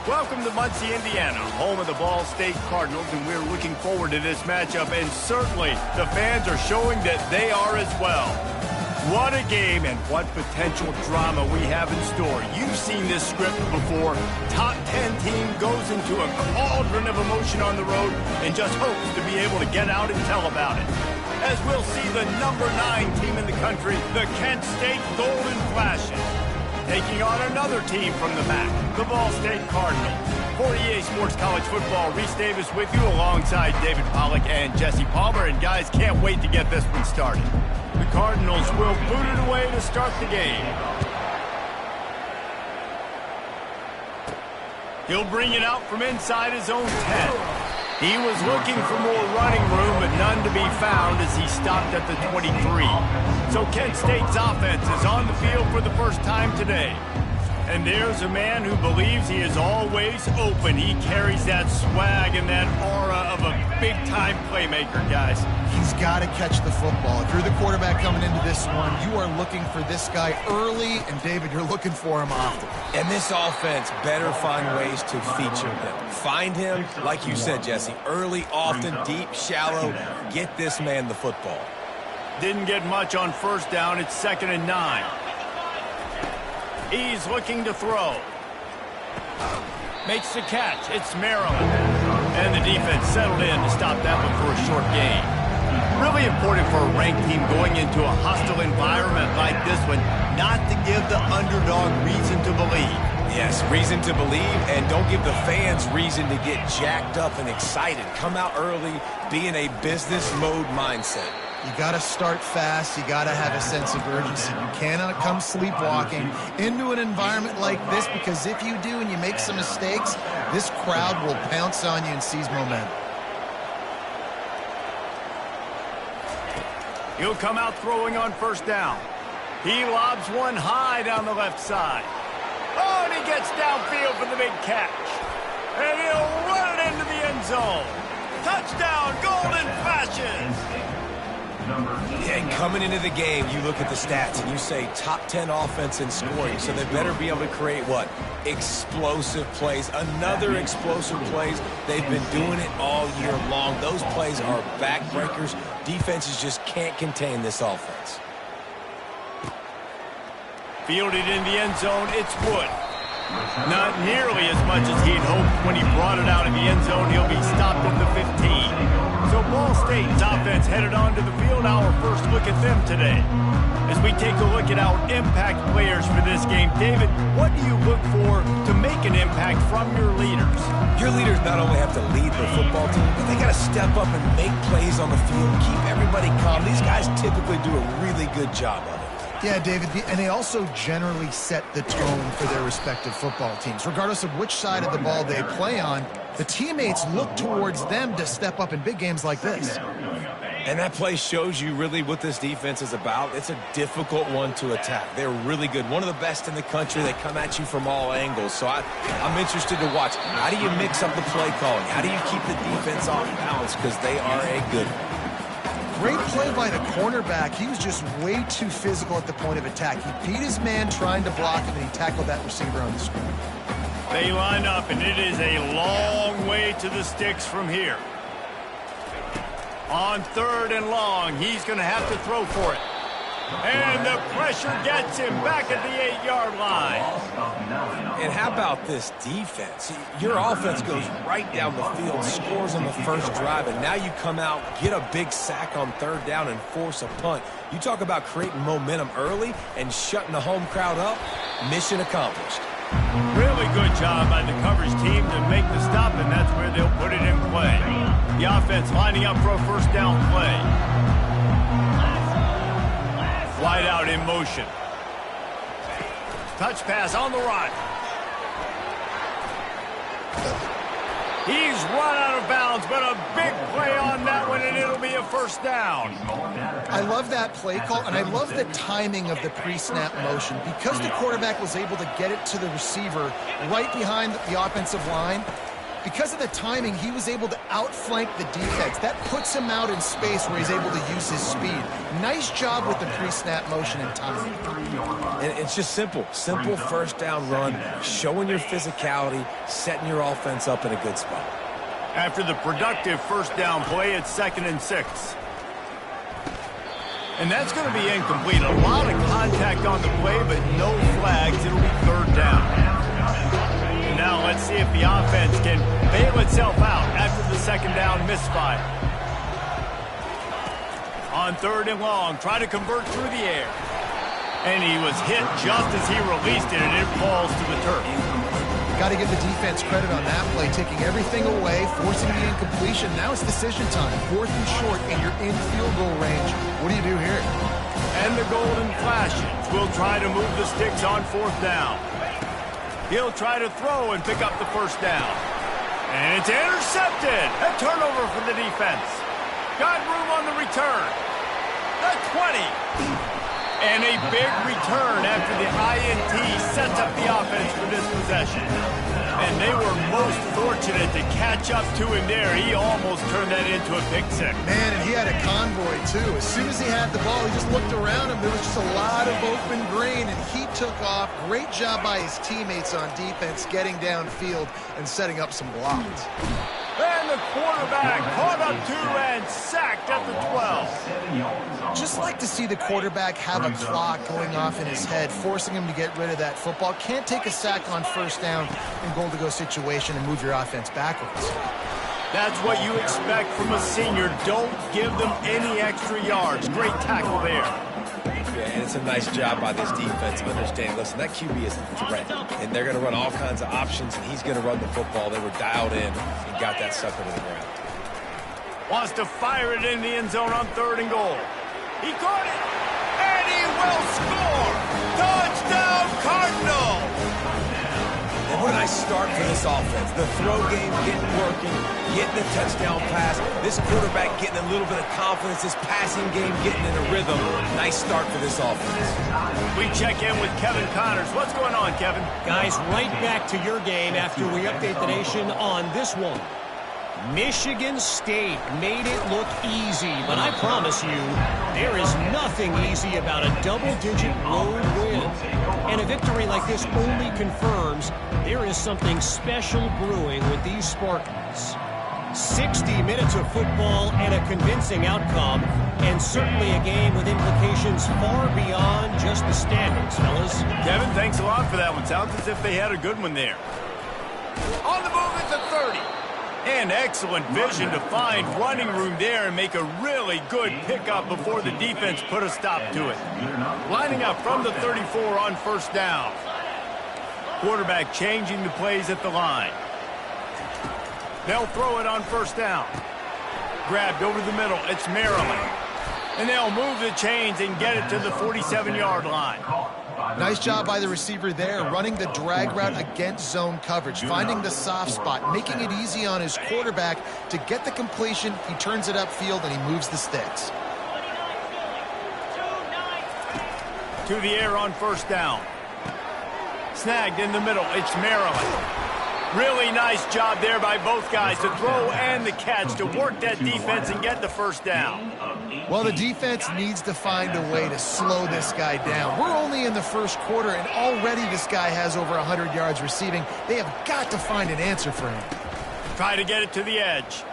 Welcome to Muncie, Indiana, home of the Ball State Cardinals, and we're looking forward to this matchup, and certainly the fans are showing that they are as well. What a game and what potential drama we have in store. You've seen this script before. Top 10 team goes into a cauldron of emotion on the road and just hopes to be able to get out and tell about it. As we'll see the number 9 team in the country, the Kent State Golden Flashes, taking on another team from the MAC, the Ball State Cardinals. For EA Sports College Football, Reese Davis with you alongside David Pollack and Jesse Palmer. And guys, can't wait to get this one started. The Cardinals will boot it away to start the game. He'll bring it out from inside his own 10. He was looking for more running room, but none to be found as he stopped at the 23. So Kent State's offense is on the field for the first time today. And there's a man who believes he is always open. He carries that swag and that aura of a big-time playmaker, guys. He's got to catch the football. If you're the quarterback coming into this one, you are looking for this guy early, and David, you're looking for him often. And this offense better find ways to feature him. Find him, like you said, Jesse, early, often, deep, shallow. Get this man the football. Didn't get much on first down. It's 2nd and 9. He's looking to throw. Makes the catch. It's Maryland. And the defense settled in to stop that one for a short gain. Really important for a ranked team going into a hostile environment like this one, not to give the underdog reason to believe. Yes, reason to believe, and don't give the fans reason to get jacked up and excited. Come out early, be in a business mode mindset. You got to start fast. You got to have a sense of urgency. You cannot come sleepwalking into an environment like this, because if you do and you make some mistakes, this crowd will pounce on you and seize momentum. He'll come out throwing on first down. He lobs one high down the left side. Oh, and he gets downfield for the big catch. And he'll run it into the end zone. Touchdown, Golden Flashes! And coming into the game, you look at the stats and you say top 10 offense in scoring, so they better be able to create what? Explosive plays. Another explosive plays. They've been doing it all year long. Those plays are backbreakers. Defenses just can't contain this offense. Fielded in the end zone, it's Wood. Not nearly as much as he'd hoped when he brought it out in the end zone. He'll be stopped at the 15. So Ball State's offense headed onto the field. Our first look at them today. As we take a look at our impact players for this game, David, what do you look for to make an impact from your leaders? Your leaders not only have to lead the football team, but they got to step up and make plays on the field, keep everybody calm. These guys typically do a really good job of it. Yeah, David, and they also generally set the tone for their respective football teams. Regardless of which side of the ball they play on, the teammates look towards them to step up in big games like this. And that play shows you really what this defense is about. It's a difficult one to attack. They're really good. One of the best in the country. They come at you from all angles. So I'm interested to watch. How do you mix up the play calling? How do you keep the defense off balance? Because they are a good one. Great play by the cornerback. He was just way too physical at the point of attack. He beat his man trying to block him, and he tackled that receiver on the screen. They line up, and it is a long way to the sticks from here. On 3rd and long, he's going to have to throw for it. And the pressure gets him back at the 8-yard line. And how about this defense? Your offense goes right down the field, scores on the first drive, and now you come out, get a big sack on 3rd down, and force a punt. You talk about creating momentum early and shutting the home crowd up. Mission accomplished. Really good job by the coverage team to make the stop, and that's where they'll put it in play. The offense lining up for a first down play. Wide out in motion. Touch pass on the run. He's run out of bounds, but a big play on that one, and it'll be a first down. I love that play call, and I love the timing of the pre-snap motion. Because the quarterback was able to get it to the receiver right behind the offensive line, Because of the timing, he was able to outflank the defense. That puts him out in space where he's able to use his speed. Nice job with the pre-snap motion and timing. And it's just simple. Simple first down run, showing your physicality, setting your offense up in a good spot. After the productive first down play, it's 2nd and 6. And that's going to be incomplete. A lot of contact on the play, but no flags. It'll be 3rd down. And now let's see if the offense can bail itself out after the 2nd down misfire. On 3rd and long, try to convert through the air. And he was hit just as he released it, and it falls to the turf. Got to give the defense credit on that play, taking everything away, forcing the incompletion. Now it's decision time. 4th and short, and you're in field goal range. What do you do here? And the golden flashes will try to move the sticks on 4th down. He'll try to throw and pick up the 1st down. And it's intercepted. A turnover for the defense. Got room on the return. The 20. And a big return after the INT sets up the offense for this possession. And they were most fortunate to catch up to him there. He almost turned that into a pick six. Man, and he had a convoy, too. As soon as he had the ball, he just looked around him. There was just a lot of open green, and he took off. Great job by his teammates on defense, getting downfield and setting up some blocks. And the quarterback caught up to and sacked at the 12. Just like to see the quarterback have a clock going off in his head, forcing him to get rid of that football. Can't take a sack on 1st down in goal-to-go situation and move your offense backwards. That's what you expect from a senior. Don't give them any extra yards. Great tackle there. Yeah, and it's a nice job by this defense of understanding, listen, that QB is a threat, and they're going to run all kinds of options, and he's going to run the football. They were dialed in and got that sucker to the ground. Wants to fire it in the end zone on 3rd and goal. He caught it, and he will score! Touchdown, Cardinal! And what a nice start for this offense. The throw game getting working, getting the touchdown pass. This quarterback getting a little bit of confidence. This passing game getting in a rhythm. Nice start for this offense. We check in with Kevin Connors. What's going on, Kevin? Guys, right back to your game after we update the nation on this one. Michigan State made it look easy, but I promise you, there is nothing easy about a double-digit road win. And a victory like this only confirms there is something special brewing with these Spartans. 60 minutes of football and a convincing outcome, and certainly a game with implications far beyond just the standings, fellas. Kevin, thanks a lot for that one. Sounds as if they had a good one there. On the move at the 30. And excellent vision to find running room there and make a really good pickup before the defense put a stop to it. Lining up from the 34 on 1st down. Quarterback changing the plays at the line. They'll throw it on 1st down. Grabbed over the middle. It's Maryland. And they'll move the chains and get it to the 47-yard line. Nice job by the receiver there, running the drag route against zone coverage, finding the soft spot, making it easy on his quarterback to get the completion. He turns it upfield, and he moves the sticks. To the air on 1st down. Snagged in the middle. It's Maryland. Really nice job there by both guys to throw and the catch to work that defense and get the 1st down. Well, the defense needs to find a way to slow this guy down. We're only in the 1st quarter, and already this guy has over 100 yards receiving. They have got to find an answer for him. Try to get it to the edge.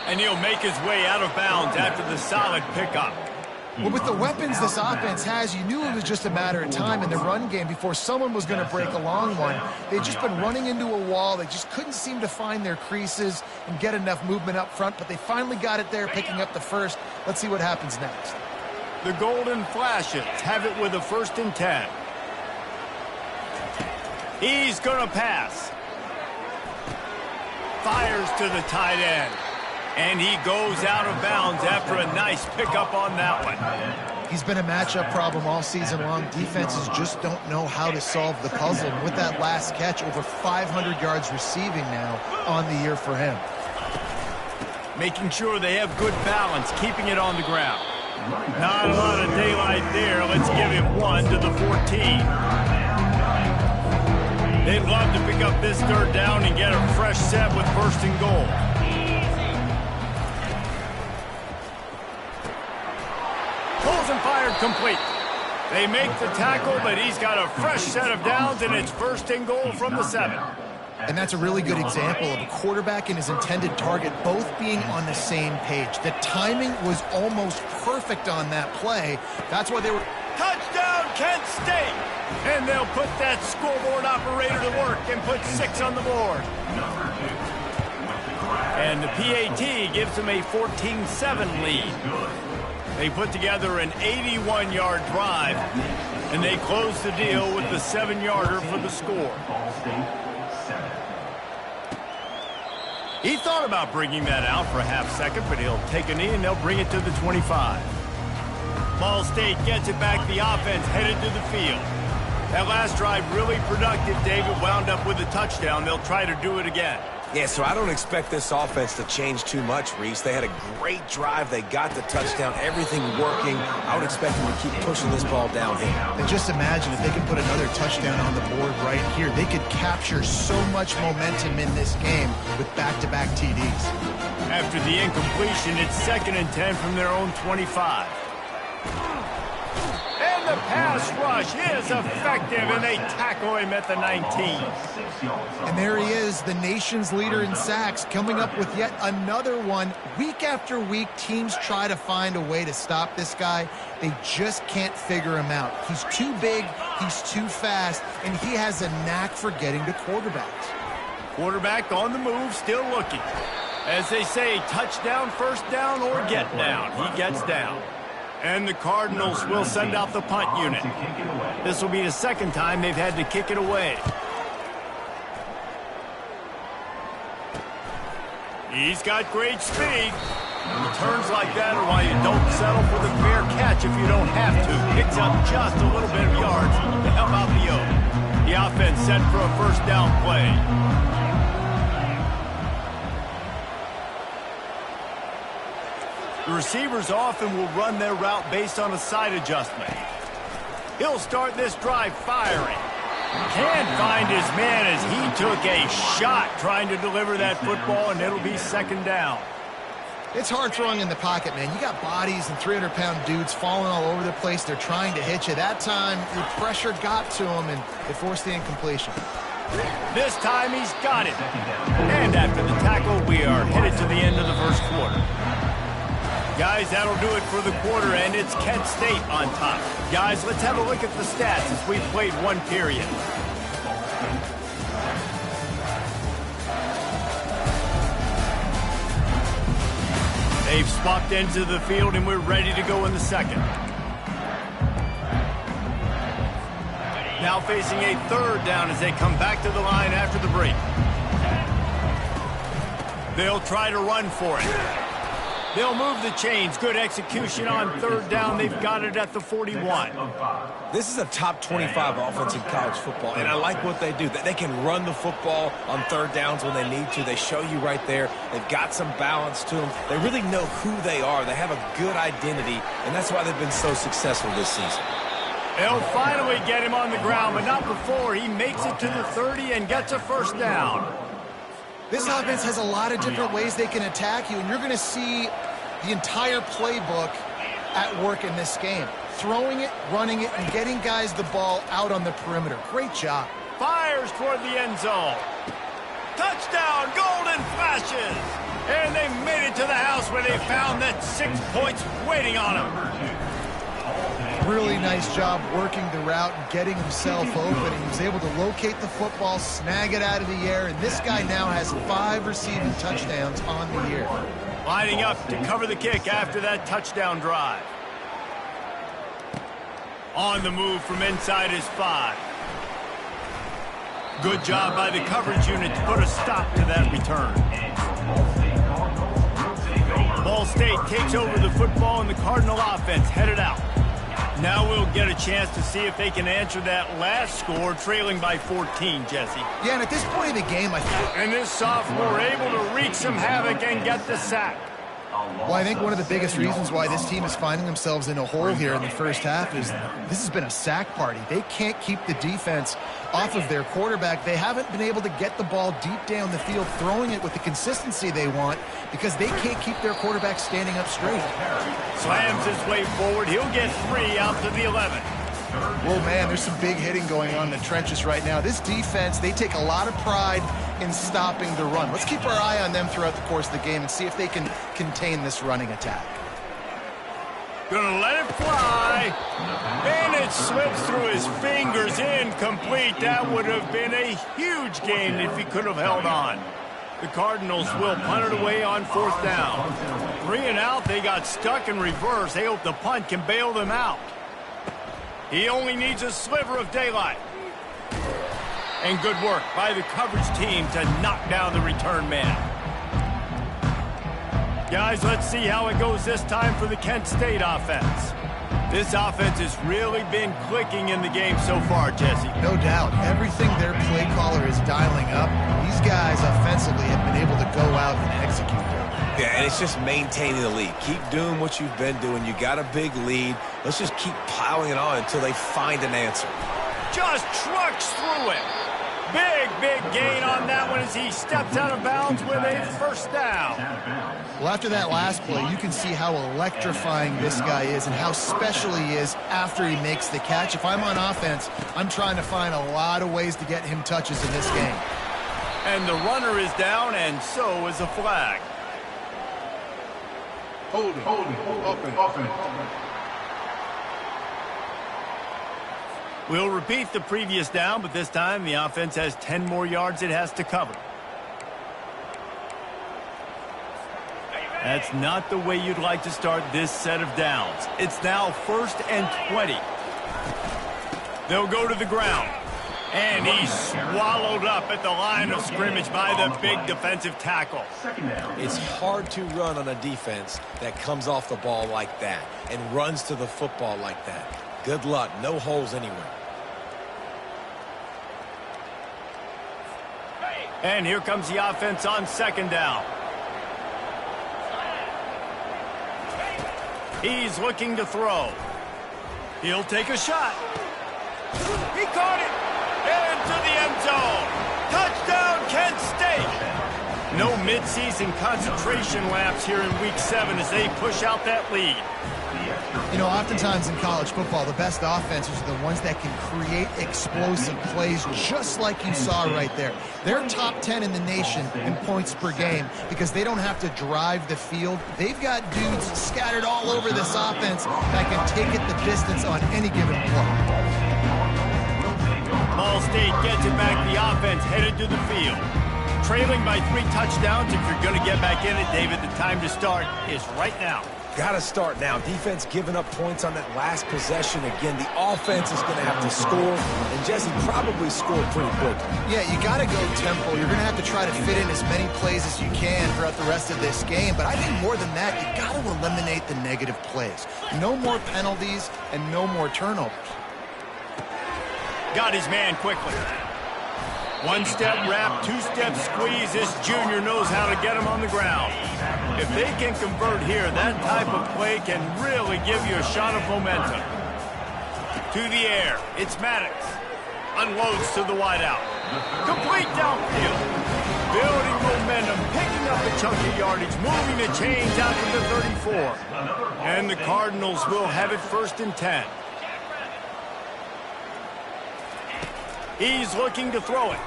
And he'll make his way out of bounds after the solid pickup. Well, with the weapons this offense has, you knew it was just a matter of time in the run game before someone was going to break a long one. They'd just been running into a wall. They just couldn't seem to find their creases and get enough movement up front, but they finally got it there, picking up the 1st. Let's see what happens next. The Golden Flashes have it with a 1st and 10. He's going to pass. Fires to the tight end. And he goes out of bounds after a nice pickup on that one. He's been a matchup problem all season long. Defenses just don't know how to solve the puzzle. And with that last catch, over 500 yards receiving now on the year for him. Making sure they have good balance, keeping it on the ground. Not a lot of daylight there. Let's give him one to the 14. They'd love to pick up this third down and get a fresh set with first and goal. Pulls and fired complete. They make the tackle, but he's got a fresh set of downs, and it's first and goal from the 7. And that's a really good example of a quarterback and his intended target both being on the same page. The timing was almost perfect on that play. That's why they were... Touchdown, Kent State! And they'll put that scoreboard operator to work and put 6 on the board. And the PAT gives them a 14-7 lead. They put together an 81-yard drive, and they close the deal with the 7-yarder for the score. He thought about bringing that out for a half second, but he'll take a knee and they'll bring it to the 25. Ball State gets it back. The offense headed to the field. That last drive really productive. David wound up with a touchdown. They'll try to do it again. Yeah, so I don't expect this offense to change too much, Reese. They had a great drive. They got the touchdown, everything working. I would expect them to keep pushing this ball downhill. And just imagine if they can put another touchdown on the board right here. They could capture so much momentum in this game with back-to-back TDs. After the incompletion, it's 2nd and 10 from their own 25. And the pass rush is effective, and they tackle him at the 19. And there he is, the nation's leader in sacks, coming up with yet another one. Week after week, teams try to find a way to stop this guy. They just can't figure him out. He's too big, he's too fast, and he has a knack for getting to quarterbacks. Quarterback on the move, still looking. As they say, touchdown, first down, or get down. He gets down. And the Cardinals will send out the punt unit. This will be the 2nd time they've had to kick it away. He's got great speed. Returns like that are why you don't settle for the fair catch if you don't have to. Picks up just a little bit of yards to help out the O. The offense set for a first down play. The receivers often will run their route based on a side adjustment. He'll start this drive firing. Can't find his man as he took a shot trying to deliver that football, and it'll be 2nd down. It's hard throwing in the pocket, man. You got bodies and 300-pound dudes falling all over the place. They're trying to hit you. That time, your pressure got to him, and it forced the incompletion. This time, he's got it. And after the tackle, we are headed to the end of the first quarter. Guys, that'll do it for the quarter, and it's Kent State on top. Guys, let's have a look at the stats as we've played one period. They've swapped into the field, and we're ready to go in the 2nd. Now facing a 3rd down as they come back to the line after the break. They'll try to run for it. They'll move the chains. Good execution on 3rd down. They've got it at the 41. This is a top 25 offense in college football, and I like what they do. They can run the football on 3rd downs when they need to. They show you right there. They've got some balance to them. They really know who they are. They have a good identity, and that's why they've been so successful this season. They'll finally get him on the ground, but not before. He makes it to the 30 and gets a first down. This offense has a lot of different ways they can attack you, and you're going to see the entire playbook at work in this game. Throwing it, running it, and getting guys the ball out on the perimeter. Great job. Fires toward the end zone. Touchdown, golden flashes. And they made it to the house where they found that 6 points waiting on them. Really nice job working the route and getting himself open. He was able to locate the football, snag it out of the air, and this guy now has 5 receiving touchdowns on the year. Lining up to cover the kick after that touchdown drive. On the move from inside his 5. Good job by the coverage unit to put a stop to that return. Ball State takes over the football, and the Cardinal offense headed out. Now we'll get a chance to see if they can answer that last score, trailing by 14, Jesse. Yeah, and at this point of the game, I think... And this sophomore able to wreak some havoc and get the sack. Well, I think one of the biggest reasons why this team is finding themselves in a hole here in the first half is this has been a sack party. They can't keep the defense off of their quarterback. They haven't been able to get the ball deep down the field, throwing it with the consistency they want because they can't keep their quarterback standing up straight. Slams his way forward. He'll get 3 out to the 11. Well, man, there's some big hitting going on in the trenches right now. This defense, they take a lot of pride in stopping the run. Let's keep our eye on them throughout the course of the game and see if they can contain this running attack. Gonna let it fly. And it slips through his fingers, incomplete. That would have been a huge gain if he could have held on. The Cardinals will punt it away on 4th down. 3 and out, they got stuck in reverse. They hope the punt can bail them out. He only needs a sliver of daylight. And good work by the coverage team to knock down the return man. Guys, let's see how it goes this time for the Kent State offense. This offense has really been clicking in the game so far, Jesse. No doubt. Everything their play caller is dialing up, these guys offensively have been able to go out and execute them. Yeah, and it's just maintaining the lead. Keep doing what you've been doing. You got a big lead. Let's just keep piling it on until they find an answer. Just trucks through it. Big gain on that one as he steps out of bounds with a first down. Well, after that last play, you can see how electrifying this guy is and how special he is after he makes the catch. If I'm on offense, I'm trying to find a lot of ways to get him touches in this game. And the runner is down, and so is a flag. Hold it, open. We'll repeat the previous down, but this time the offense has 10 more yards it has to cover. That's not the way you'd like to start this set of downs. It's now 1st and 20. They'll go to the ground. And he's swallowed up at the line of scrimmage by the big defensive tackle. It's hard to run on a defense that comes off the ball like that and runs to the football like that. Good luck. No holes anywhere. And here comes the offense on 2nd down. He's looking to throw. He'll take a shot. He caught it. Into the end zone. Touchdown, Kent State. No midseason concentration lapse here in Week 7 as they push out that lead. You know, oftentimes in college football, the best offenses are the ones that can create explosive plays just like you saw right there. They're top 10 in the nation in points per game because they don't have to drive the field. They've got dudes scattered all over this offense that can take it the distance on any given play. Ball State gets it back. The offense headed to the field. Trailing by 3 touchdowns. If you're going to get back in it, David, the time to start is right now. Got to start now. Defense giving up points on that last possession. Again, the offense is going to have to score, and Jesse probably scored pretty quick. Yeah, you got to go tempo. You're going to have to try to fit in as many plays as you can throughout the rest of this game. But I think more than that, you got to eliminate the negative plays. No more penalties and no more turnovers. Got his man quickly. 1-step wrap, 2-step squeeze. This junior knows how to get him on the ground. If they can convert here, that type of play can really give you a shot of momentum. To the air, it's Maddox. Unloads to the wideout. Complete downfield. Building momentum, picking up a chunk of yardage, moving the chains out to the 34. And the Cardinals will have it 1st and 10. He's looking to throw it.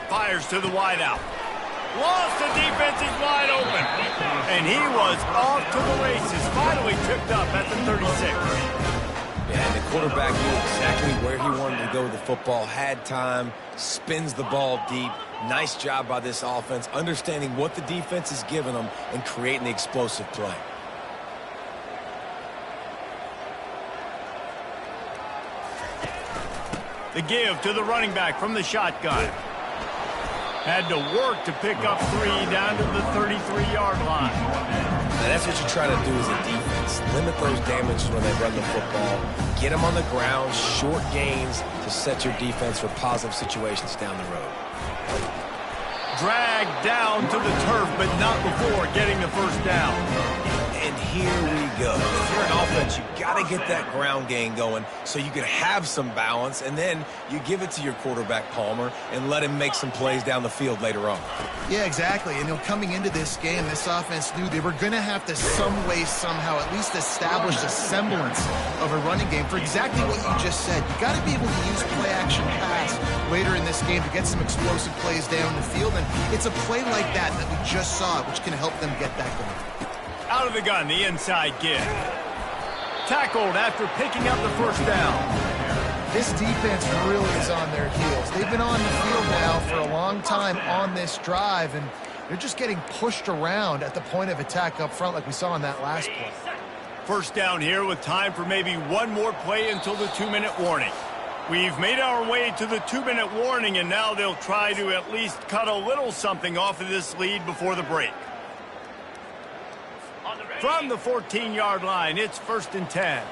Fires to the wideout. Lost, the defense is wide open. And he was off to the races. Finally tripped up at the 36. Yeah, and the quarterback knew exactly where he wanted to go with the football, had time, spins the ball deep. Nice job by this offense, understanding what the defense is giving them and creating the explosive play. The give to the running back from the shotgun. Had to work to pick up 3 down to the 33-yard line. And that's what you try to do as a defense. Limit those damages when they run the football. Get them on the ground, short gains to set your defense for positive situations down the road. dragged down to the turf, but not before getting the first down. And here we go. If you're an offense, you got to get that ground game going so you can have some balance, and then you give it to your quarterback, Palmer, and let him make some plays down the field later on. Yeah, exactly. And coming into this game, this offense knew they were going to have to some way, somehow, at least establish a semblance of a running game for exactly what you just said. You got to be able to use play-action pass later in this game to get some explosive plays down the field, and it's a play like that we just saw, which can help them get that going. Out of the gun, the inside give. Tackled after picking up the first down. This defense really is on their heels. They've been on the field now for a long time on this drive, and they're just getting pushed around at the point of attack up front like we saw in that last play. First down here with time for maybe one more play until the 2-minute warning. We've made our way to the 2-minute warning, and now they'll try to at least cut a little something off of this lead before the break. From the 14-yard line, it's 1st and 10.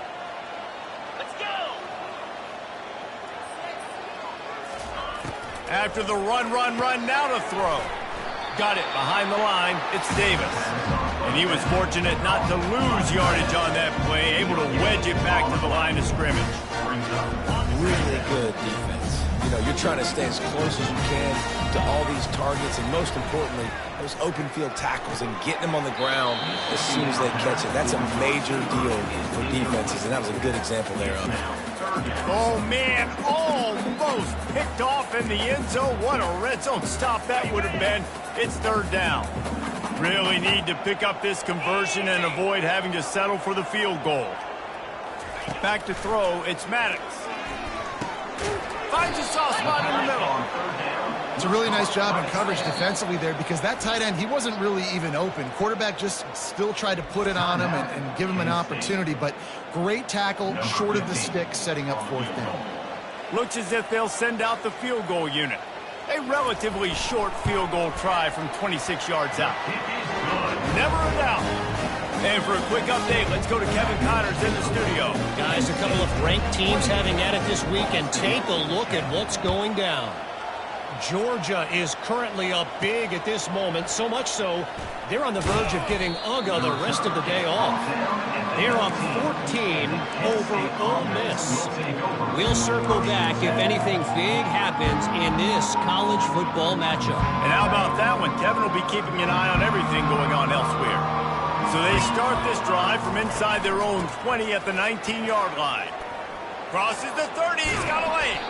Let's go! After the run, now to throw. Got it behind the line. It's Davis. And he was fortunate not to lose yardage on that play, able to wedge it back to the line of scrimmage. Really good defense. You know, you're trying to stay as close as you can to all these targets, and most importantly, those open field tackles and getting them on the ground as soon as they catch it. That's a major deal for defenses, and that was a good example there of it. Oh, man, almost picked off in the end zone. What a red zone stop that would have been. It's 3rd down. Really need to pick up this conversion and avoid having to settle for the field goal. Back to throw, it's Maddox. Finds a soft spot in the middle. It's a really nice job in coverage defensively there because that tight end, he wasn't really even open. Quarterback just still tried to put it on him and give him an opportunity, but great tackle, short of the stick, setting up 4th down. Looks as if they'll send out the field goal unit. A relatively short field goal try from 26 yards out. Never a doubt. And for a quick update, let's go to Kevin Connors in the studio. Guys, a couple of ranked teams having at it this week, and take a look at what's going down. Georgia is currently up big at this moment, so much so they're on the verge of giving UGA the rest of the day off. They're up 14 over Ole Miss. We'll circle back if anything big happens in this college football matchup. And how about that one? Kevin will be keeping an eye on everything going on elsewhere. So they start this drive from inside their own 20 at the 19-yard line. Crosses the 30, he's got a lane.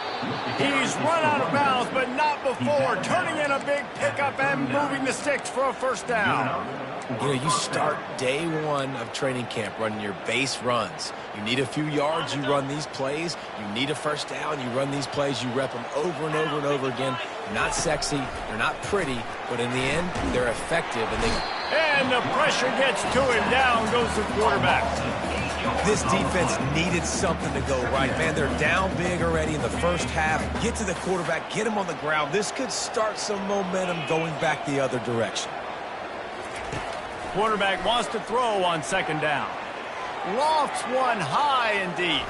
He's run out of bounds, but not before turning in a big pickup and moving the sticks for a first down. You know, you start day one of training camp running your base runs. You need a few yards, you run these plays. You need a first down, you run these plays. You rep them over and over and over again. They're not sexy, they're not pretty, but in the end, they're effective. And the pressure gets to him. Down goes the quarterback. This defense needed something to go right, man. They're down big already in the first half. Get to the quarterback, get him on the ground. This could start some momentum going back the other direction. Quarterback wants to throw on 2nd down. Lofts one high and deep.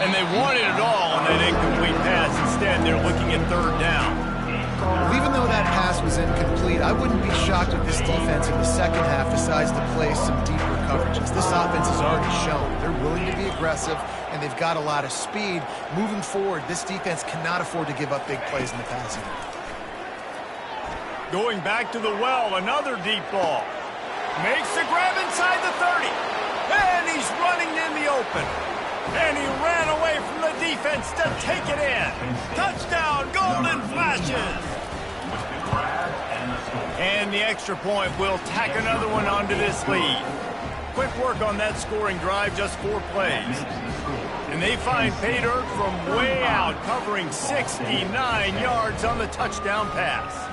And they wanted it all on that incomplete pass. Instead, they're looking at 3rd down. Well, even though that pass was incomplete, I wouldn't be shocked if this defense in the second half decides to play some deeper coverages. This offense has already shown they're willing to be aggressive, and they've got a lot of speed. Moving forward, this defense cannot afford to give up big plays in the passing game. Going back to the well, another deep ball. Makes the grab inside the 30. And he's running in the open. And he ran away from the defense to take it in. Touchdown, Golden Flashes. And the extra point will tack another one onto this lead. Quick work on that scoring drive, just 4 plays. And they find pay dirt from way out, covering 69 yards on the touchdown pass.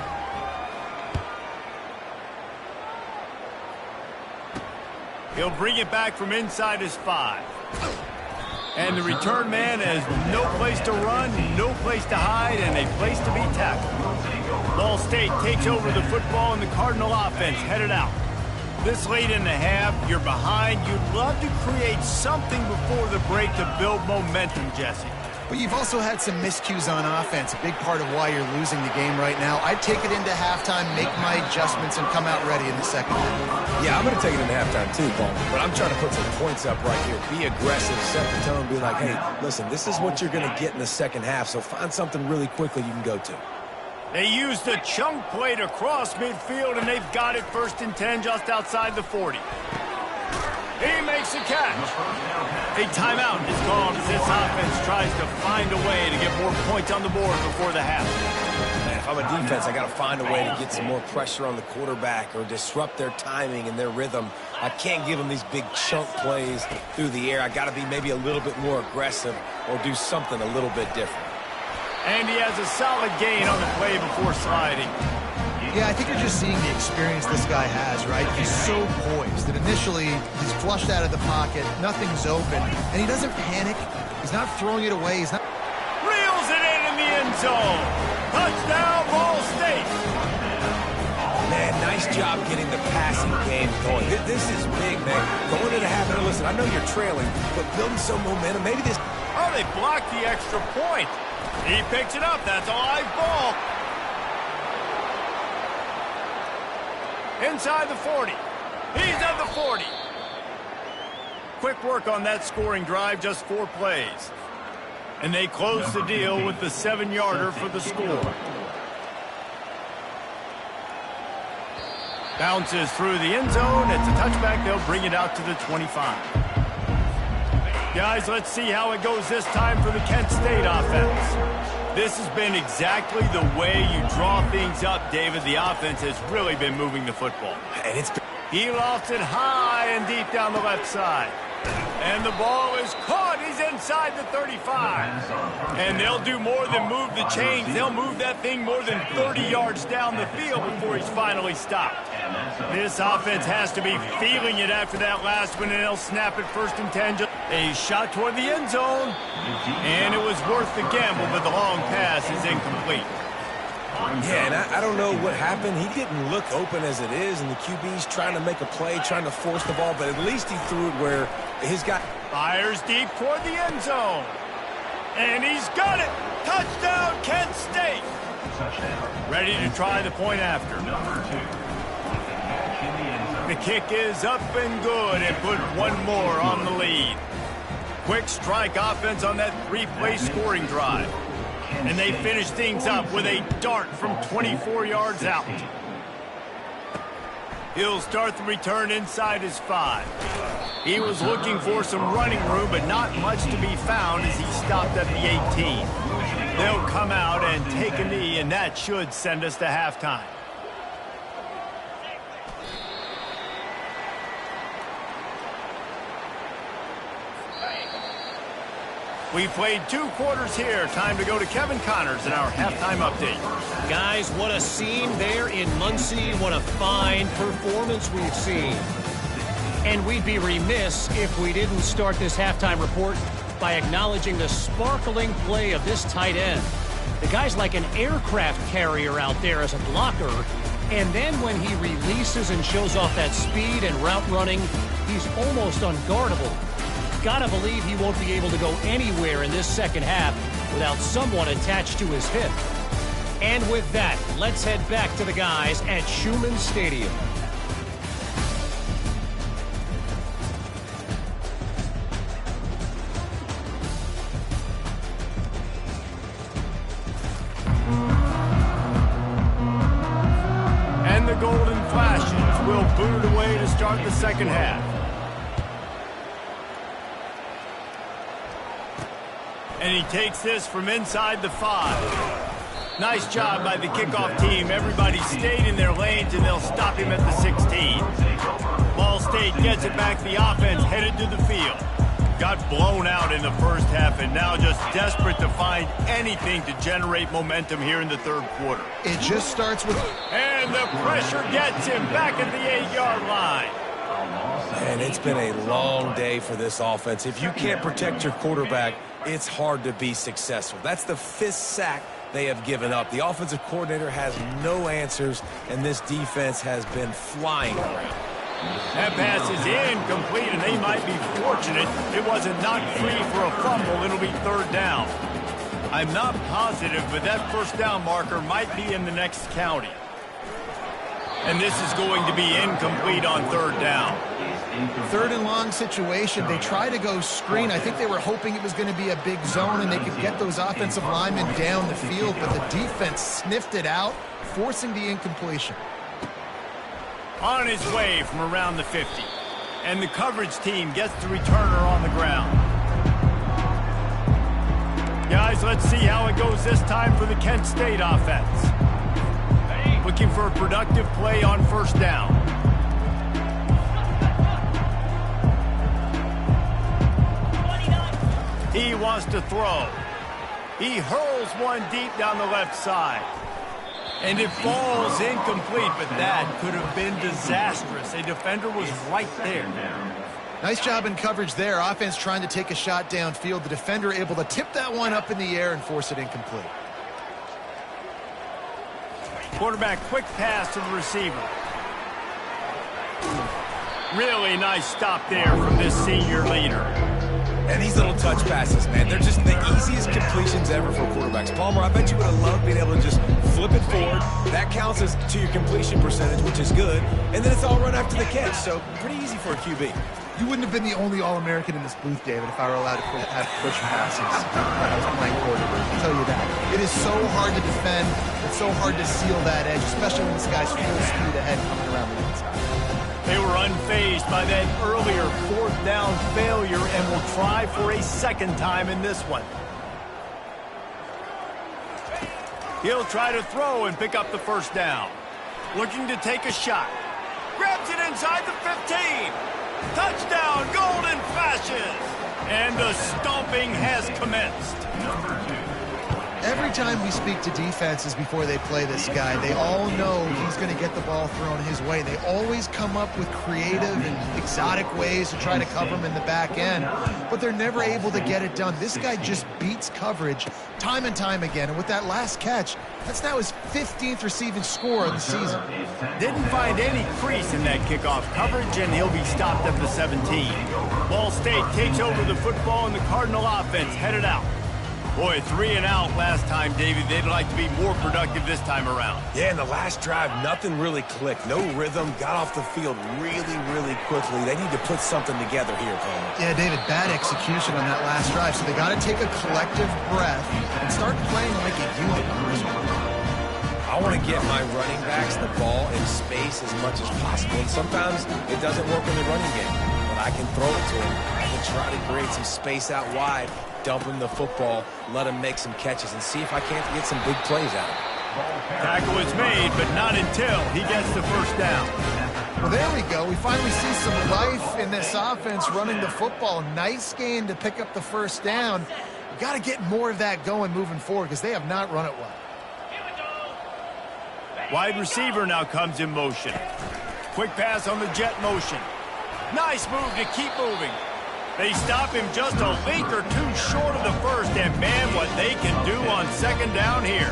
He'll bring it back from inside his 5. And the return man has no place to run, no place to hide, and a place to be tackled. Ball State takes over the football, and the Cardinal offense headed out. This late in the half, you're behind. You'd love to create something before the break to build momentum, Jesse. But you've also had some miscues on offense, a big part of why you're losing the game right now. I'd take it into halftime, make my adjustments, and come out ready in the second half. Yeah, I'm going to take it into halftime too, Paul. But I'm trying to put some points up right here. Be aggressive, set the tone, be like, hey, listen, this is what you're going to get in the second half, so find something really quickly you can go to. They used the chunk play to cross midfield, and they've got it 1st and 10 just outside the 40. He makes a catch. A timeout is called as this offense tries to find a way to get more points on the board before the half. Man, if I'm a defense, I got to find a way to get some more pressure on the quarterback or disrupt their timing and their rhythm. I can't give them these big chunk plays through the air. I got to be maybe a little bit more aggressive or do something a little bit different. And he has a solid gain on the play before sliding. Yeah, I think you're just seeing the experience this guy has, right? He's so poised that initially he's flushed out of the pocket, nothing's open, and he doesn't panic. He's not throwing it away. He's not... Reels it in the end zone. Touchdown, Ball State. Man, nice job getting the passing game going. This is big, man. Going into half, and listen, I know you're trailing, but building some momentum. Maybe this... Oh, they blocked the extra point. He picks it up. That's a live ball. Inside the 40. He's at the 40. Quick work on that scoring drive, just 4 plays. And they close the deal with the 7-yarder for the score. Bounces through the end zone. It's a touchback. They'll bring it out to the 25. Guys, let's see how it goes this time for the Kent State offense. This has been exactly the way you draw things up, David. The offense has really been moving the football. And He lofts it high and deep down the left side. And the ball is caught. He's inside the 35. And they'll do more than move the chains. They'll move that thing more than 30 yards down the field before he's finally stopped. This offense has to be feeling it after that last one, and they'll snap it 1st and 10. A shot toward the end zone. And it was worth the gamble, but the long pass is incomplete. Yeah, and I don't know what happened. He didn't look open as it is, and the QB's trying to make a play, trying to force the ball, but at least he threw it where his guy... Fires deep toward the end zone. And he's got it. Touchdown, Kent State. Ready to try the point after. The kick is up and good and put one more on the lead. Quick strike offense on that 3-play scoring drive. And they finish things up with a dart from 24 yards out. He'll start the return inside his 5. He was looking for some running room, but not much to be found as he stopped at the 18. They'll come out and take a knee, and that should send us to halftime. We played 2 quarters here. Time to go to Kevin Connors in our halftime update. Guys, what a scene there in Muncie. What a fine performance we've seen. And we'd be remiss if we didn't start this halftime report by acknowledging the sparkling play of this tight end. The guy's like an aircraft carrier out there as a blocker. And then when he releases and shows off that speed and route running, he's almost unguardable. Gotta believe he won't be able to go anywhere in this second half without someone attached to his hip. And with that, let's head back to the guys at Schumann Stadium. And the Golden Flashes will boot it away to start the second half. And he takes this from inside the 5. Nice job by the kickoff team. Everybody stayed in their lanes, and they'll stop him at the 16. Ball State gets it back. The offense headed to the field. Got blown out in the first half, and now just desperate to find anything to generate momentum here in the third quarter. It just starts with... And the pressure gets him back at the 8-yard line. Man, it's been a long day for this offense. If you can't protect your quarterback, it's hard to be successful. That's the 5th sack they have given up. The offensive coordinator has no answers, and this defense has been flying around. That pass is incomplete, and they might be fortunate it wasn't knocked free for a fumble. It'll be 3rd down. I'm not positive, but that first down marker might be in the next county. And this is going to be incomplete on third down. Third and long situation. They try to go screen. I think they were hoping it was going to be a big zone and they could get those offensive linemen down the field, but the defense sniffed it out, forcing the incompletion. On his way from around the 50. And the coverage team gets the returner on the ground. Guys, let's see how it goes this time for the Kent State offense. Looking for a productive play on first down. He wants to throw. He hurls one deep down the left side. And it falls incomplete, but that could have been disastrous. A defender was right there. Nice job in coverage there. Offense trying to take a shot downfield. The defender able to tip that one up in the air and force it incomplete. Quarterback quick pass to the receiver. Really nice stop there from this senior leader. And these little touch passes, man, they're just the easiest completions ever for quarterbacks. Palmer, I bet you would have loved being able to just flip it forward. That counts as to your completion percentage, which is good. And then it's all run after the catch, so pretty easy for a QB. You wouldn't have been the only All-American in this booth, David, if I were allowed to have push passes. I was playing quarterback, I'll tell you that. It is so hard to defend. It's so hard to seal that edge, especially when this guy's full speed ahead coming around the inside. They were unfazed by that earlier fourth down failure and will try for a second time in this one. He'll try to throw and pick up the first down. Looking to take a shot. Grabs it inside the 15. Touchdown, Golden Fashions! And the stomping has commenced. Every time we speak to defenses before they play this guy, they all know he's going to get the ball thrown his way. They always come up with creative and exotic ways to try to cover him in the back end, but they're never able to get it done. This guy just beats coverage time and time again, and with that last catch, that's now his 15th receiving score of the season. Didn't find any crease in that kickoff coverage, and he'll be stopped at the 17. Ball State takes over the football, and the Cardinal offense headed out. Boy, 3 and out last time, Davey. They'd like to be more productive this time around. Yeah, in the last drive, nothing really clicked. No rhythm, got off the field really, really quickly. They need to put something together here, Palmer. Yeah, David, bad execution on that last drive, so they got to take a collective breath and start playing like a unit on this one. I want to get my running backs the ball in space as much as possible, and sometimes it doesn't work in the running game, but I can throw it to him. I can try to create some space out wide, dump him the football, let him make some catches, and see if I can't get some big plays out of him. Tackle is made, but not until he gets the first down. Well, there we go. We finally see some life in this offense running the football. Nice gain to pick up the first down. You got to get more of that going moving forward because they have not run it well. Wide receiver now comes in motion. Quick pass on the jet motion. Nice move to keep moving. They stop him just a link or two short of the first, and man, what they can do on second down here.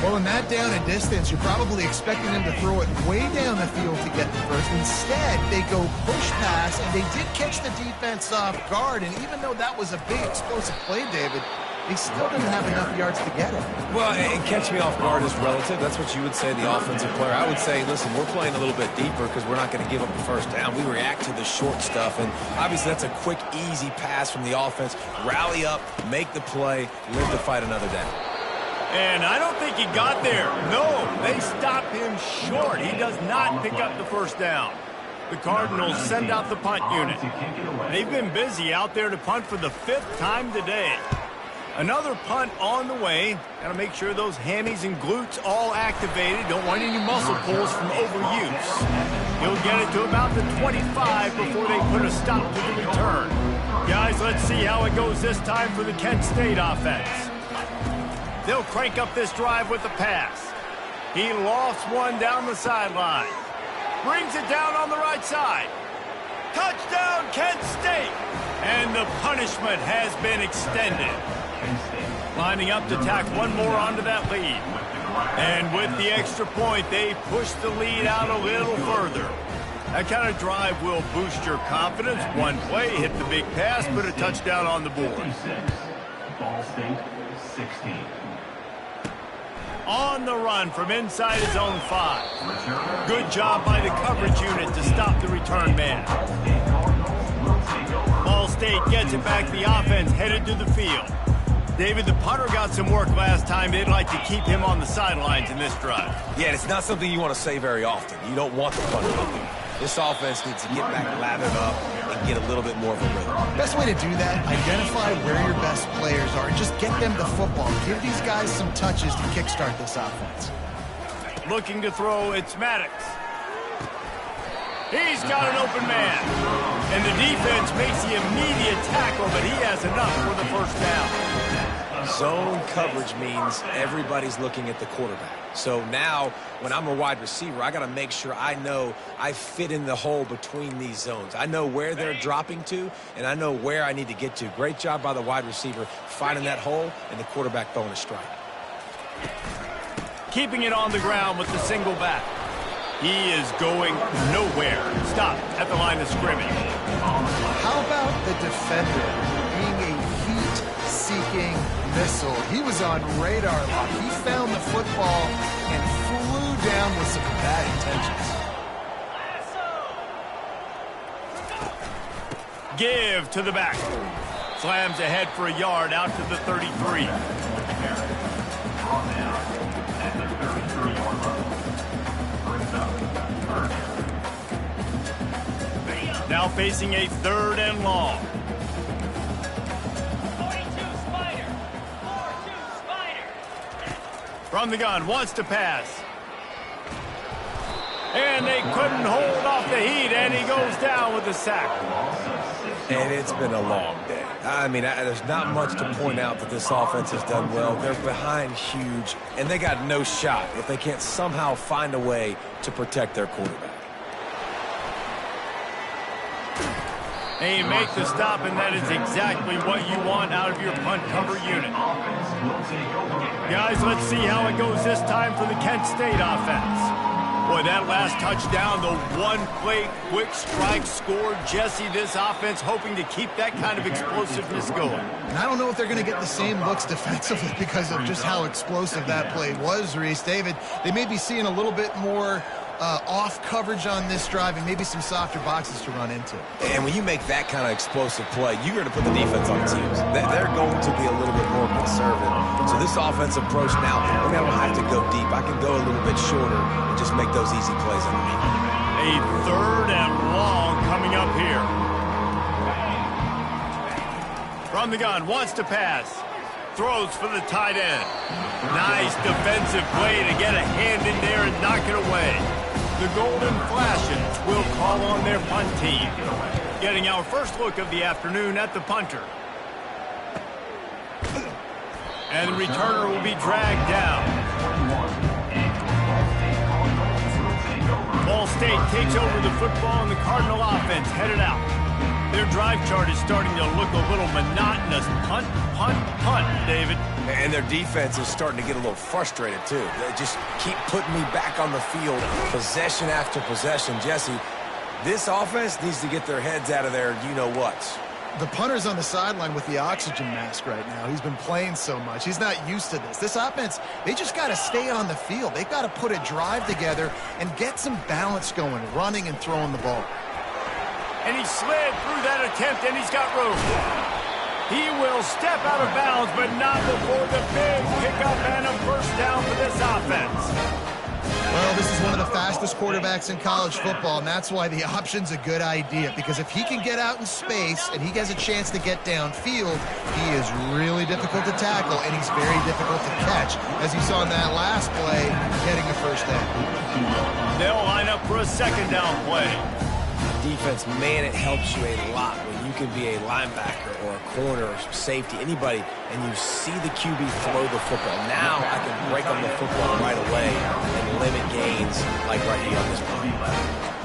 Well, in that down and distance, you're probably expecting them to throw it way down the field to get the first. Instead, they go push pass, and they did catch the defense off guard, and even though that was a big explosive play, David, they still didn't have enough yards to get it. Well, and catch me off guard is relative. That's what you would say, the offensive player. I would say, listen, we're playing a little bit deeper because we're not going to give up the first down. We react to the short stuff, and obviously that's a quick, easy pass from the offense. Rally up, make the play, live to fight another day. And I don't think he got there. No, they stop him short. He does not pick up the first down. The Cardinals send out the punt unit. They've been busy out there to punt for the 5th time today. Another punt on the way. Got to make sure those hammies and glutes all activated. Don't want any muscle pulls from overuse. He'll get it to about the 25 before they put a stop to the return. Guys, let's see how it goes this time for the Kent State offense. They'll crank up this drive with the pass. He lofts one down the sideline. Brings it down on the right side. Touchdown, Kent State! And the punishment has been extended. Lining up to tack one more onto that lead. And with the extra point, they push the lead out a little further. That kind of drive will boost your confidence. One play, hit the big pass, put a touchdown on the board. Ball State 16. On the run from inside his own 5. Good job by the coverage unit to stop the return man. Ball State gets it back. The offense headed to the field. David, the punter got some work last time. They'd like to keep him on the sidelines in this drive. Yeah, it's not something you want to say very often. You don't want the punter up there. This offense needs to get back lathered up and get a little bit more of a rhythm. Best way to do that, identify where your best players are and just get them the football. Give these guys some touches to kickstart this offense. Looking to throw, it's Maddox. He's got an open man. And the defense makes the immediate tackle, but he has enough for the first down. Zone coverage means everybody's looking at the quarterback. So now, when I'm a wide receiver, I got to make sure I know I fit in the hole between these zones. I know where they're dropping to, and I know where I need to get to. Great job by the wide receiver finding that hole, and the quarterback throwing a strike. Keeping it on the ground with the single back. He is going nowhere. Stop at the line of scrimmage. How about the defender being a heat-seeking missile? He was on radar lock. He found the football and flew down with some bad intentions. Give to the back. Slams ahead for a yard out to the 33. Now facing a 3rd and long. 42 Spider. 4-2 Spider. From the gun, wants to pass. And they couldn't hold off the heat, and he goes down with a sack. And it's been a long day. I mean, there's not much to point out that this offense has done well. They're behind huge, and they got no shot if they can't somehow find a way to protect their quarterback. And you make the stop, and that is exactly what you want out of your punt cover unit. Guys, let's see how it goes this time for the Kent State offense. Boy, that last touchdown, the one-play quick strike score. Jesse, this offense hoping to keep that kind of explosiveness going. And I don't know if they're going to get the same looks defensively because of just how explosive that play was, Reese. David, they may be seeing a little bit more off coverage on this drive and maybe some softer boxes to run into. And when you make that kind of explosive play, you're going to put the defense on teams. They're going to be a little bit more conservative. So this offensive approach now, maybe I don't have to go deep. I can go a little bit shorter and just make those easy plays underneath. A 3rd and long coming up here. From the gun, wants to pass. Throws for the tight end. Nice defensive play to get a hand in there and knock it away. The Golden Flashes will call on their punt team. Getting our first look of the afternoon at the punter. And the returner will be dragged down. Ball State takes over the football and the Cardinal offense headed out. Their drive chart is starting to look a little monotonous. Punt, punt, punt, David. And their defense is starting to get a little frustrated, too. They just keep putting me back on the field, possession after possession. Jesse, this offense needs to get their heads out of their you-know-whats. The punter's on the sideline with the oxygen mask right now. He's been playing so much. He's not used to this. This offense, they just got to stay on the field. They've got to put a drive together and get some balance going, running and throwing the ball. And he slid through that attempt, and he's got room. He will step out of bounds, but not before the big pickup and a first down for this offense. Well, this is one of the fastest quarterbacks in college football, and that's why the option's a good idea. Because if he can get out in space and he has a chance to get downfield, he is really difficult to tackle, and he's very difficult to catch. As you saw in that last play, getting a first down. They'll line up for a second down play. Defense, man, it helps you a lot when you can be a linebacker or a corner or safety, anybody, and you see the QB throw the football. Now I can break on the football right away and limit gains like right here on this play.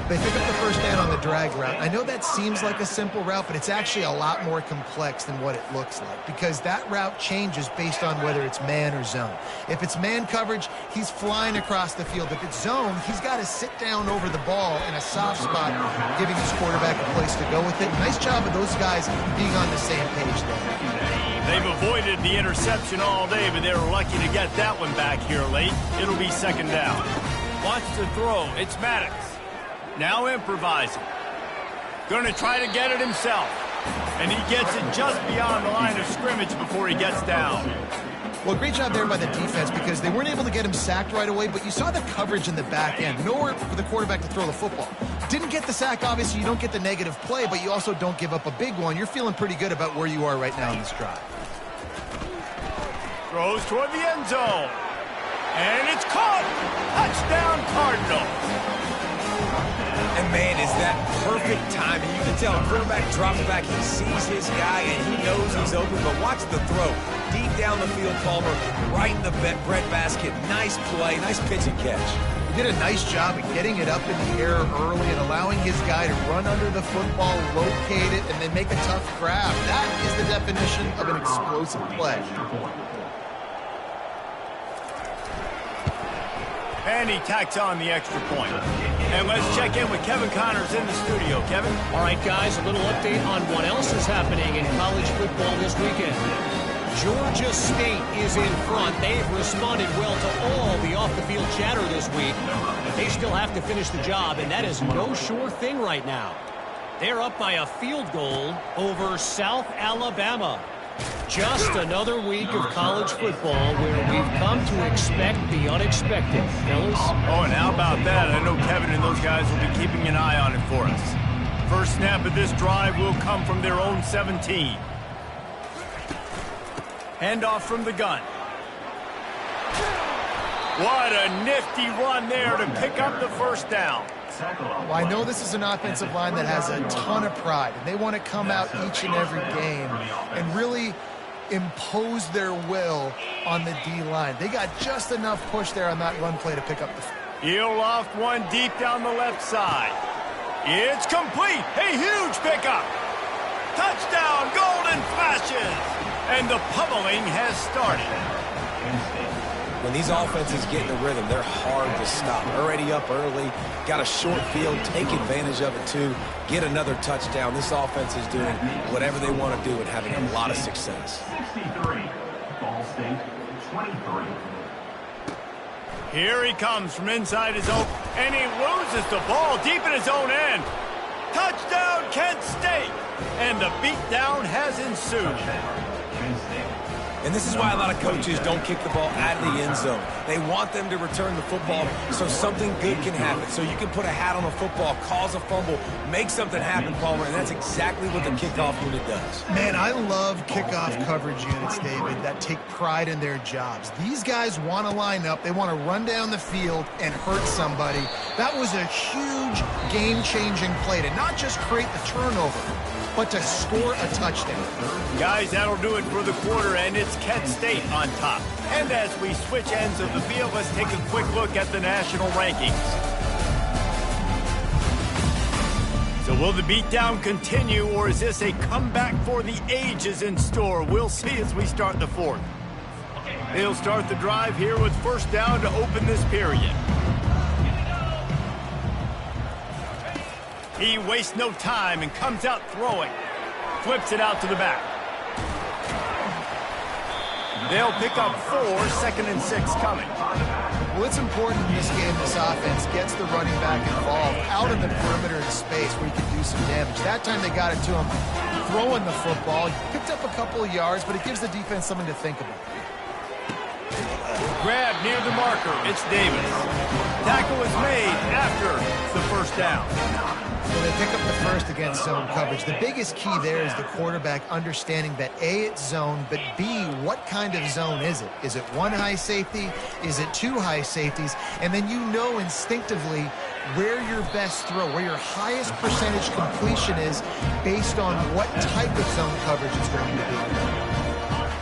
They pick up the first down on the drag route. I know that seems like a simple route, but it's actually a lot more complex than what it looks like because that route changes based on whether it's man or zone. If it's man coverage, he's flying across the field. If it's zone, he's got to sit down over the ball in a soft spot, giving his quarterback a place to go with it. Nice job of those guys being on the same page there. They've avoided the interception all day, but they were lucky to get that one back here late. It'll be second down. Watch the throw. It's Maddox. Now improvising. Going to try to get it himself. And he gets it just beyond the line of scrimmage before he gets down. Well, great job there by the defense because they weren't able to get him sacked right away, but you saw the coverage in the back end. Nowhere for the quarterback to throw the football. Didn't get the sack, obviously. You don't get the negative play, but you also don't give up a big one. You're feeling pretty good about where you are right now in this drive. Throws toward the end zone. And it's caught. Touchdown, Cardinals. And, man, is that perfect timing. You can tell quarterback drops back. He sees his guy, and he knows he's open. But watch the throw. Deep down the field, Palmer, right in the breadbasket. Nice play, nice pitch and catch. He did a nice job of getting it up in the air early and allowing his guy to run under the football, locate it, and then make a tough grab. That is the definition of an explosive play. And he tacks on the extra point. And let's check in with Kevin Connors in the studio. Kevin? All right, guys, a little update on what else is happening in college football this weekend. Georgia State is in front. They've responded well to all the off-the-field chatter this week. But they still have to finish the job, and that is no sure thing right now. They're up by a field goal over South Alabama. Just another week of college football where we've come to expect the unexpected, fellas. Oh, and how about that? I know Kevin and those guys will be keeping an eye on it for us. First snap of this drive will come from their own 17. Handoff from the gun. What a nifty run there to pick up the first down. Well, I know this is an offensive line that has a ton of pride, and they want to come out each and every game and really impose their will on the D-line. They got just enough push there on that run play to pick up the... He'll loft one deep down the left side. It's complete. A huge pickup. Touchdown, Golden Flashes. And the pummeling has started. When these offenses get in the rhythm, they're hard to stop. Already up early, got a short field, take advantage of it too, get another touchdown. This offense is doing whatever they want to do and having a lot of success. 63, Ball State, 23. Here he comes from inside his own, and he loses the ball deep in his own end. Touchdown, Kent State! And the beatdown has ensued. And this is why a lot of coaches don't kick the ball out of the end zone. They want them to return the football so something good can happen. So you can put a hat on a football, cause a fumble, make something happen, Palmer, and that's exactly what the kickoff unit does. Man, I love kickoff coverage units, David, that take pride in their jobs. These guys want to line up. They want to run down the field and hurt somebody. That was a huge game-changing play to not just create the turnover, but to score a touchdown. Guys, that'll do it for the quarter, and it's Kent State on top. And as we switch ends of the field, let's take a quick look at the national rankings. So will the beatdown continue, or is this a comeback for the ages in store? We'll see as we start the fourth. They'll start the drive here with first down to open this period. He wastes no time and comes out throwing. Flips it out to the back. They'll pick up 4, second and 6 coming. Well, it's important in this game, this offense gets the running back involved out in the perimeter in space where he can do some damage. That time they got it to him throwing the football. He picked up a couple of yards, but it gives the defense something to think about. Grab near the marker. It's Davis. Tackle is made after the first down. Well, they pick up the first against zone coverage. The biggest key there is the quarterback understanding that A, it's zone, but B, what kind of zone is it? Is it one high safety? Is it two high safeties? And then you know instinctively where your best throw, where your highest percentage completion is based on what type of zone coverage it's going to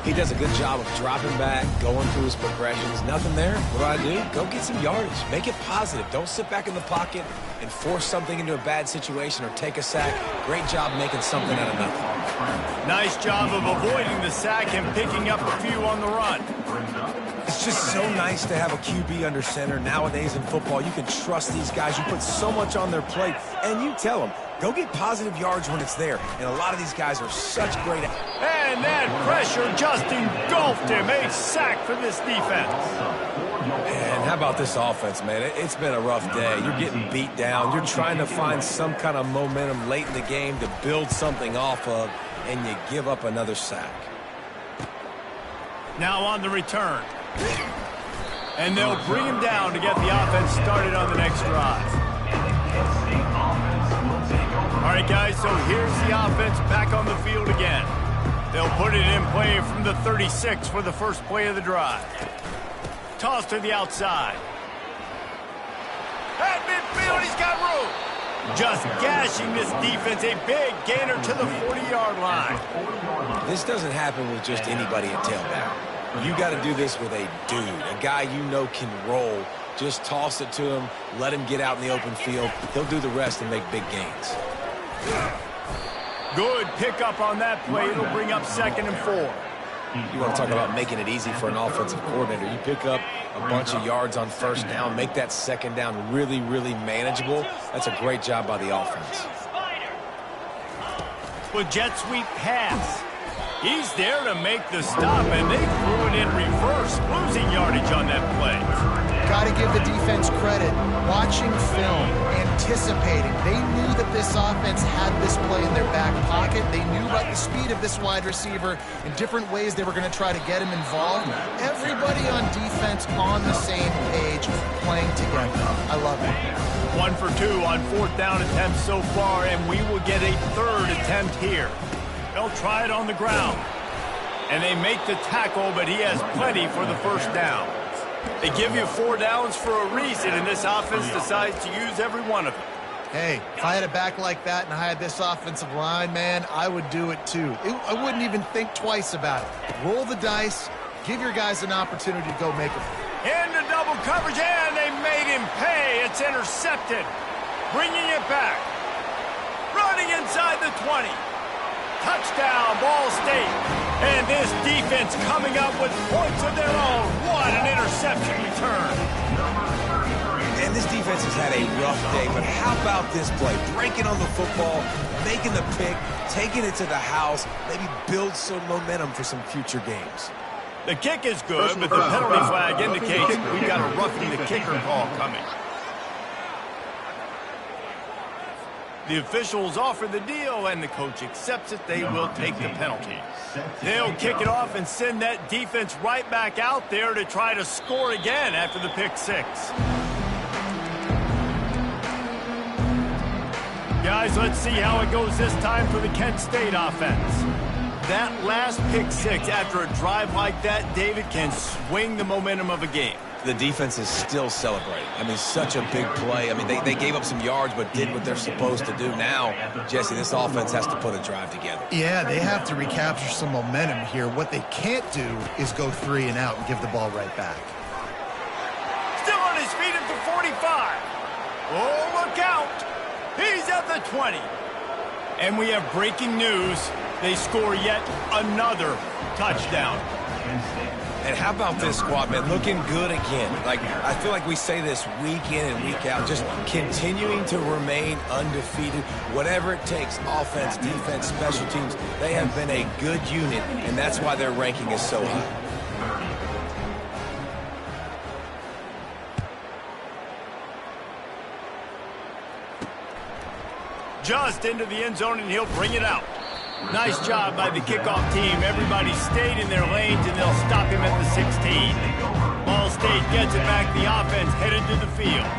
be. He does a good job of dropping back, going through his progressions. Nothing there. What do? Go get some yardage. Make it positive. Don't sit back in the pocket and force something into a bad situation or take a sack. Great job making something out of nothing. Nice job of avoiding the sack and picking up a few on the run. It's just so nice to have a QB under center. Nowadays in football, you can trust these guys. You put so much on their plate, and you tell them, go get positive yards when it's there. And a lot of these guys are such great. And that pressure just engulfed him. A sack for this defense. And how about this offense, man? It's been a rough day. You're getting beat down. You're trying to find some kind of momentum late in the game to build something off of, and you give up another sack. Now on the return. And they'll bring him down to get the offense started on the next drive. All right, guys, so here's the offense back on the field again. They'll put it in play from the 36 for the first play of the drive. Toss to the outside. At midfield, he's got room. Just gashing this defense, a big gainer to the 40-yard line. This doesn't happen with just anybody at tailback. You got to do this with a dude, a guy you know can roll. Just toss it to him, let him get out in the open field. He'll do the rest and make big gains. Good pickup on that play. It'll bring up 2nd and 4. You want to talk about making it easy for an offensive coordinator. You pick up a bunch of yards on first down, make that second down really, really manageable. That's a great job by the offense. With jet sweep pass. He's there to make the stop, and they threw it in reverse, losing yardage on that play. Got to give the defense credit. Watching film, anticipating. They knew that this offense had this play in their back pocket. They knew about the speed of this wide receiver and different ways they were going to try to get him involved. Everybody on defense on the same page, playing together. I love it. 1 for 2 on 4th down attempts so far, and we will get a 3rd attempt here. They'll try it on the ground. And they make the tackle, but he has plenty for the first down. They give you 4 downs for a reason, and this offense decides to use every one of them. Hey, if I had a back like that and I had this offensive line, man, I would do it too. I wouldn't even think twice about it. Roll the dice, give your guys an opportunity to go make it. Into double coverage, and they made him pay. It's intercepted. Bringing it back. Running inside the 20. Touchdown, Ball State. And this defense coming up with points of their own. What an interception return. And this defense has had a rough day, but how about this play? Breaking on the football, making the pick, taking it to the house, maybe build some momentum for some future games. The kick is good, but the penalty flag indicates we've got a roughing the kicker call coming. The officials offer the deal, and the coach accepts it. They will take the penalty. They'll kick it off and send that defense right back out there to try to score again after the pick 6. Guys, let's see how it goes this time for the Kent State offense. That last pick 6 after a drive like that, David, can swing the momentum of a game. The defense is still celebrating. I mean, such a big play. I mean, they gave up some yards but did what they're supposed to do. Now, Jesse, this offense has to put a drive together. Yeah, they have to recapture some momentum here. What they can't do is go 3 and out and give the ball right back. Still on his feet at the 45. Oh, look out. He's at the 20. And we have breaking news. They score yet another touchdown. And how about this squad, man? Looking good again. Like, I feel like we say this week in and week out, just continuing to remain undefeated. Whatever it takes, offense, defense, special teams, they have been a good unit, and that's why their ranking is so high. Just into the end zone, and he'll bring it out. Nice job by the kickoff team. Everybody stayed in their lanes, and they'll stop him at the 16. Ball State gets it back. The offense headed to the field.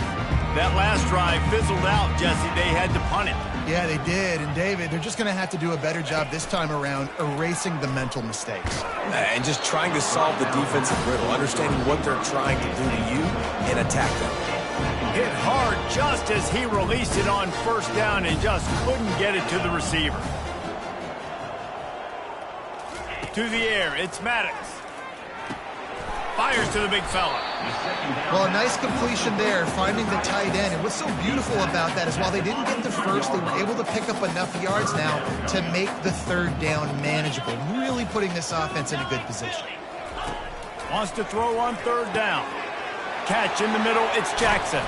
That last drive fizzled out, Jesse. They had to punt it. Yeah, they did. And, David, they're just going to have to do a better job this time around erasing the mental mistakes. And just trying to solve the defensive riddle, understanding what they're trying to do to you and attack them. Hit hard just as he released it on first down and just couldn't get it to the receiver. To the air, it's Maddox. Fires to the big fella. Well, a nice completion there, finding the tight end. And what's so beautiful about that is while they didn't get the first, they were able to pick up enough yards now to make the third down manageable, really putting this offense in a good position. Wants to throw on third down. Catch in the middle, it's Jackson.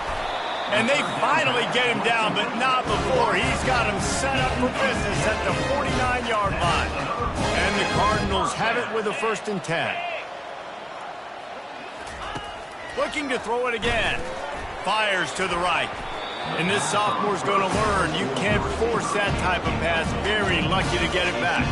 And they finally get him down, but not before. He's got him set up for business at the 49-yard line. And the Cardinals have it with a 1st and 10. Looking to throw it again. Fires to the right. And this sophomore's going to learn you can't force that type of pass. Very lucky to get it back.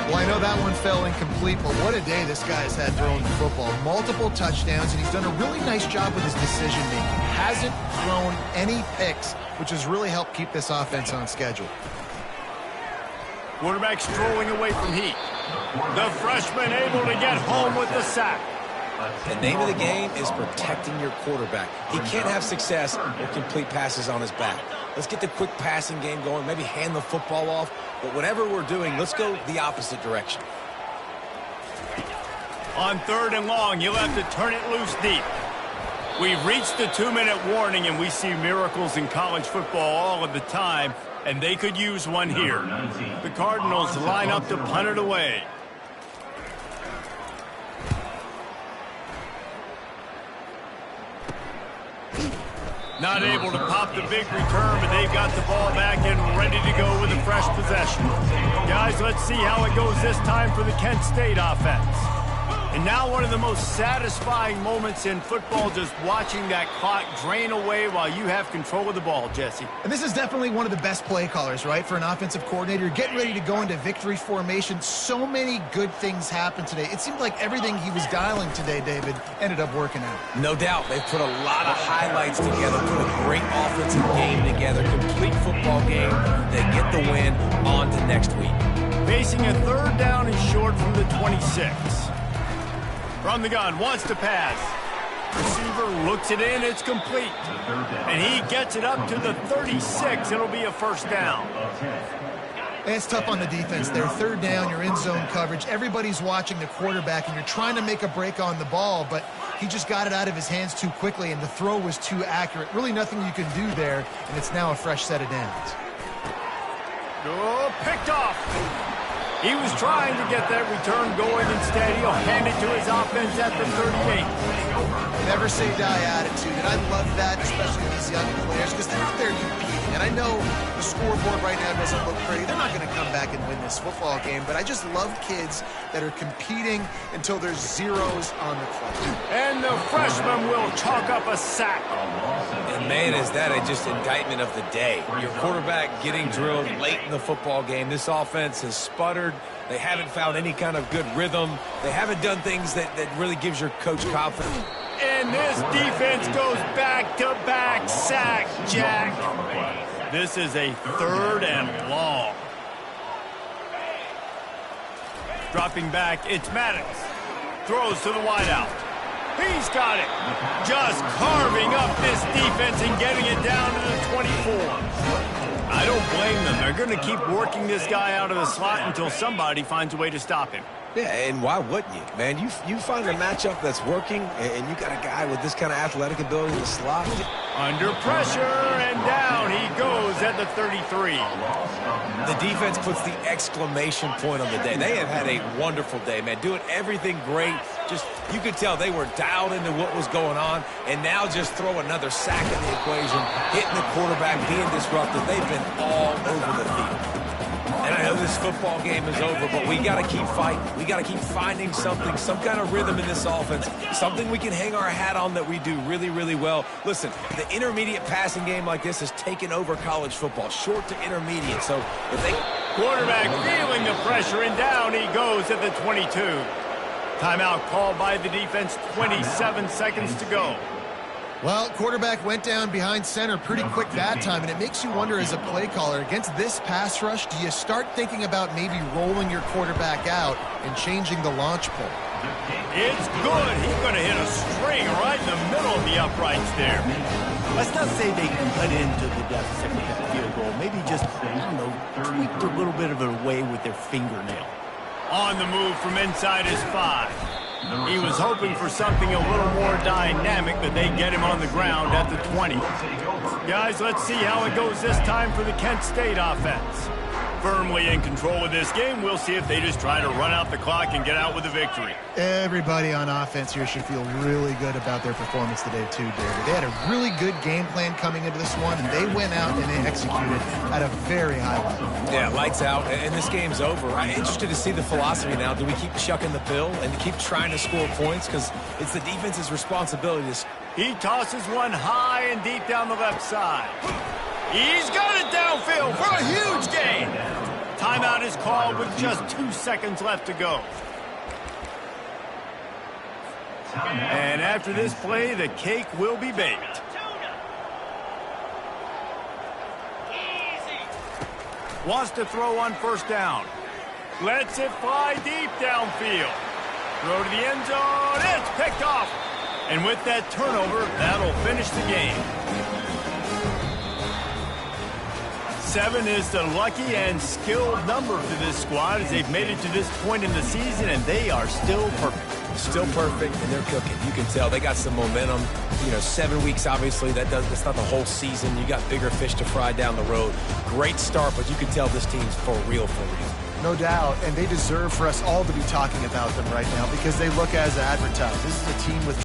Well, I know that one fell incomplete, but what a day this guy's had throwing the football. Multiple touchdowns, and he's done a really nice job with his decision-making. Hasn't thrown any picks, which has really helped keep this offense on schedule. Quarterback strolling away from Heat. The freshman able to get home with the sack. The name of the game is protecting your quarterback. He can't have success or complete passes on his back. Let's get the quick passing game going, maybe hand the football off. But whatever we're doing, let's go the opposite direction. On 3rd and long, you'll have to turn it loose deep. We've reached the 2-minute warning, and we see miracles in college football all of the time, and they could use one here. The Cardinals line up to punt it away. Not able to pop the big return, but they've got the ball back and ready to go with a fresh possession. Guys, let's see how it goes this time for the Kent State offense. And now one of the most satisfying moments in football, just watching that clock drain away while you have control of the ball, Jesse. And this is definitely one of the best play callers, right, for an offensive coordinator. Getting ready to go into victory formation. So many good things happened today. It seemed like everything he was dialing today, David, ended up working out. No doubt. They've put a lot of highlights together, put a great offensive game together, complete football game. They get the win. On to next week. Facing a 3rd down and short from the 26. From the gun, wants to pass. Receiver looks it in, it's complete. And he gets it up to the 36. It'll be a 1st down. It's tough on the defense there. 3rd down, you're in zone coverage. Everybody's watching the quarterback, and you're trying to make a break on the ball, but he just got it out of his hands too quickly, and the throw was too accurate. Really nothing you can do there, and it's now a fresh set of downs. Oh, picked off. He was trying to get that return going. Instead, he'll hand it to his offense at the 38. Never say die attitude, and I love that, especially these young players, because they're out there competing. And I know the scoreboard right now doesn't look pretty. They're not going to come back and win this football game, but I just love kids that are competing until there's zeros on the clock. And the freshman will chalk up a sack. And man, is that just indictment of the day. Your quarterback getting drilled late in the football game. This offense has sputtered. They haven't found any kind of good rhythm. They haven't done things that really gives your coach confidence. And this defense goes back-to-back sack, Jack. This is a 3rd and long. Dropping back, it's Maddox. Throws to the wideout. He's got it. Just carving up this defense and getting it down to the 24. I don't blame them. They're going to keep working this guy out of the slot until somebody finds a way to stop him. Yeah, and why wouldn't you, man? You find a matchup that's working, and you got a guy with this kind of athletic ability in the slot. Under pressure, and down he goes at the 33. The defense puts the exclamation point on the day. They have had a wonderful day, man. Doing everything great. Just, you could tell they were dialed into what was going on, and now just throw another sack in the equation, hitting the quarterback, being disruptive. They've been all over the field. And I know this football game is over, but we got to keep fighting. We got to keep finding something, some kind of rhythm in this offense, something we can hang our hat on that we do really, really well. Listen, the intermediate passing game like this has taken over college football, short to intermediate. So if they... Quarterback feeling the pressure, and down he goes at the 22. Timeout called by the defense, 27 seconds to go. Well, quarterback went down behind center pretty quick that time, and it makes you wonder as a play caller, against this pass rush, do you start thinking about maybe rolling your quarterback out and changing the launch point? It's good. He's going to hit a string right in the middle of the uprights there. Let's not say they cut into the deficit with that field goal. Maybe just, I don't know, tweaked a little bit of it away with their fingernail. On the move from inside his 5. He was hoping for something a little more dynamic, but they get him on the ground at the 20. Guys, let's see how it goes this time for the Kent State offense. Firmly in control of this game. We'll see if they just try to run out the clock and get out with a victory. Everybody on offense here should feel really good about their performance today too, David. They had a really good game plan coming into this one, and they went out and they executed at a very high level. Yeah, lights out, and this game's over. I'm interested to see the philosophy now. Do we keep chucking the pill and keep trying to score points? Because it's the defense's responsibility to... He tosses one high and deep down the left side. He's got it downfield for a huge gain. Timeout is called with just 2 seconds left to go. And after this play, the cake will be baked. Wants to throw on first down. Lets it fly deep downfield. Throw to the end zone. It's picked off. And with that turnover, that'll finish the game. 7 is the lucky and skilled number for this squad as they've made it to this point in the season, and they are still perfect. Still perfect, and they're cooking. You can tell they got some momentum. 7 weeks, obviously, that's not the whole season. You got bigger fish to fry down the road. Great start, but you can tell this team's for real, for real. No doubt, and they deserve for us all to be talking about them right now because they look as advertised. This is a team with